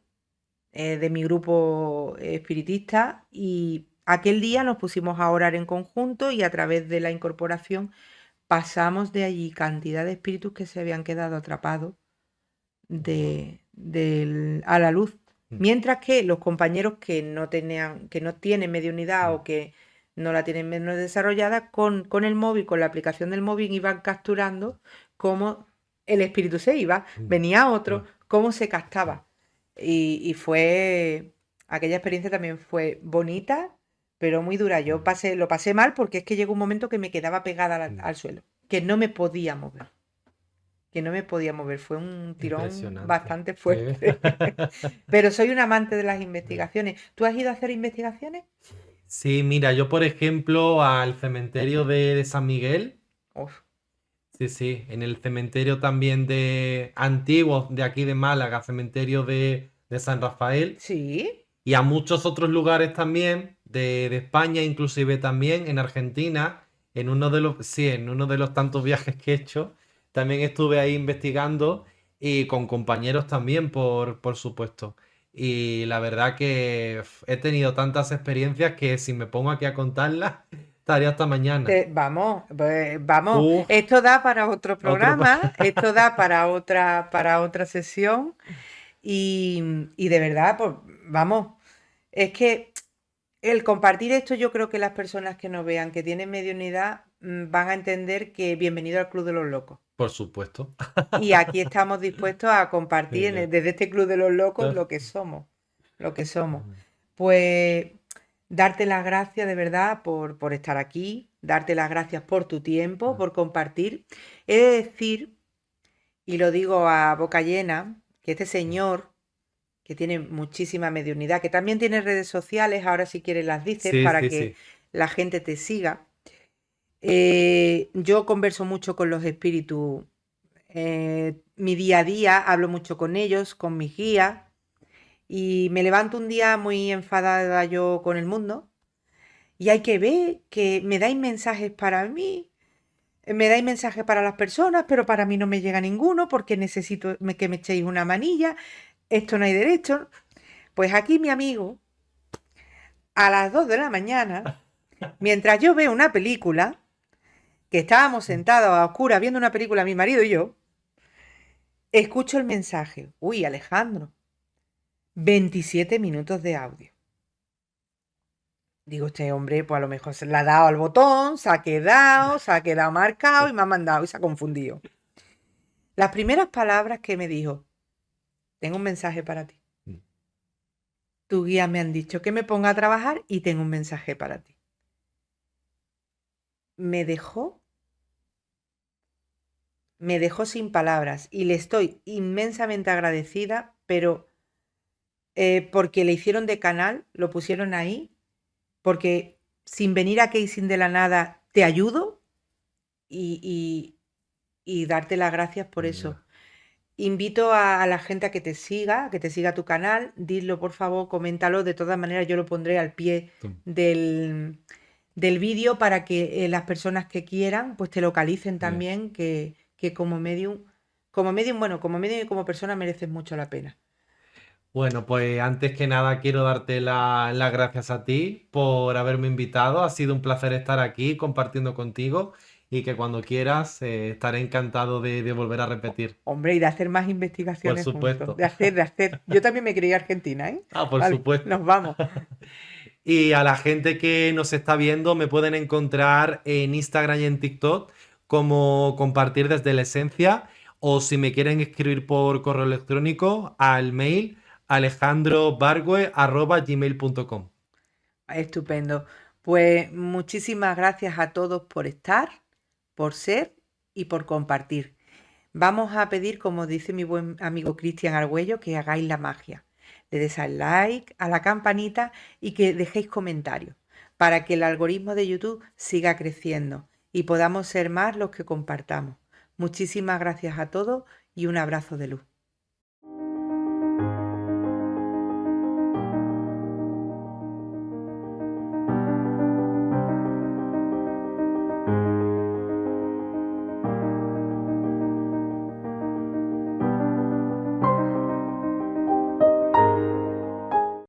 de mi grupo espiritista y aquel día nos pusimos a orar en conjunto y a través de la incorporación pasamos de allí cantidad de espíritus que se habían quedado atrapados a la luz. Mientras que los compañeros que no tienen mediunidad o que no la tienen menos desarrollada, con el móvil, con la aplicación del móvil, iban capturando cómo el espíritu se iba, venía otro, cómo se captaba. Y fue, aquella experiencia también fue bonita, pero muy dura. Lo pasé mal porque es que llegó un momento que me quedaba pegada al suelo, que no me podía mover. Que no me podía mover. Fue un tirón Impresionante. bastante Sí. fuerte. Pero soy un amante de las investigaciones. ¿Tú has ido a hacer investigaciones? Sí, mira, yo por ejemplo al cementerio de San Miguel, Uf, sí, sí, en el cementerio también de antiguo de aquí de Málaga, cementerio de San Rafael, sí, y a muchos otros lugares también de España, inclusive también en Argentina, en uno de los, sí, en uno de los tantos viajes que he hecho, también estuve ahí investigando y con compañeros también, por supuesto. Y la verdad que he tenido tantas experiencias que si me pongo aquí a contarlas, estaría hasta mañana. vamos, pues, vamos. Uf, Esto da para otro otro programa, esto da para otra sesión. Y de verdad, pues vamos, es que el compartir esto, yo creo que las personas que nos vean que tienen mediunidad van a entender que bienvenido al Club de los Locos. Por supuesto. Y aquí estamos dispuestos a compartir Sí. desde este Club de los Locos lo que somos, lo que somos. Pues darte las gracias de verdad por estar aquí, darte las gracias por tu tiempo, por compartir. He de decir, y lo digo a boca llena, que este señor que tiene muchísima mediunidad, que también tiene redes sociales, ahora si quieres las dices, Sí, para sí, que sí. la gente te siga. Yo converso mucho con los espíritus. Mi día a día hablo mucho con ellos, con mis guías, y me levanto un día muy enfadada yo con el mundo, y hay que ver que me dais mensajes para mí, me dais mensajes para las personas, pero para mí no me llega ninguno porque necesito que me echéis una manilla, esto no hay derecho. Pues aquí mi amigo, a las 2 de la mañana, mientras yo veo una película, que estábamos sentados a oscuras viendo una película mi marido y yo, escucho el mensaje. Uy, Alejandro, 27 minutos de audio. Digo, este hombre, pues a lo mejor se le ha dado al botón, se ha quedado marcado y me ha mandado y se ha confundido. Las primeras palabras que me dijo, tengo un mensaje para ti. Tus guías me han dicho que me ponga a trabajar y tengo un mensaje para ti. Me dejó, me dejó sin palabras y le estoy inmensamente agradecida, pero porque le hicieron de canal, lo pusieron ahí, porque sin venir a Casing de la nada te ayudo y, y darte las gracias por eso. Ya. Invito a la gente a que te siga tu canal, dilo por favor, coméntalo, de todas maneras yo lo pondré al pie Tú. del, del vídeo para que las personas que quieran pues te localicen Ya. también, que bueno, como medium y como persona mereces mucho la pena. Bueno, pues antes que nada quiero darte las gracias a ti por haberme invitado. Ha sido un placer estar aquí compartiendo contigo y que cuando quieras estaré encantado de volver a repetir. Hombre, y de hacer más Por investigaciones juntos, supuesto. de hacer, de hacer. Yo también me quería Argentina, ¿eh? Ah, por Vale, supuesto. nos vamos. Y a la gente que nos está viendo me pueden encontrar en Instagram y en TikTok como compartir desde la esencia o si me quieren escribir por correo electrónico al mail alejandrobargue@gmail.com. Estupendo. Pues muchísimas gracias a todos por estar, por ser y por compartir. Vamos a pedir, como dice mi buen amigo Cristian Argüello, que hagáis la magia. Le des al like, a la campanita y que dejéis comentarios para que el algoritmo de YouTube siga creciendo y podamos ser más los que compartamos. Muchísimas gracias a todos y un abrazo de luz.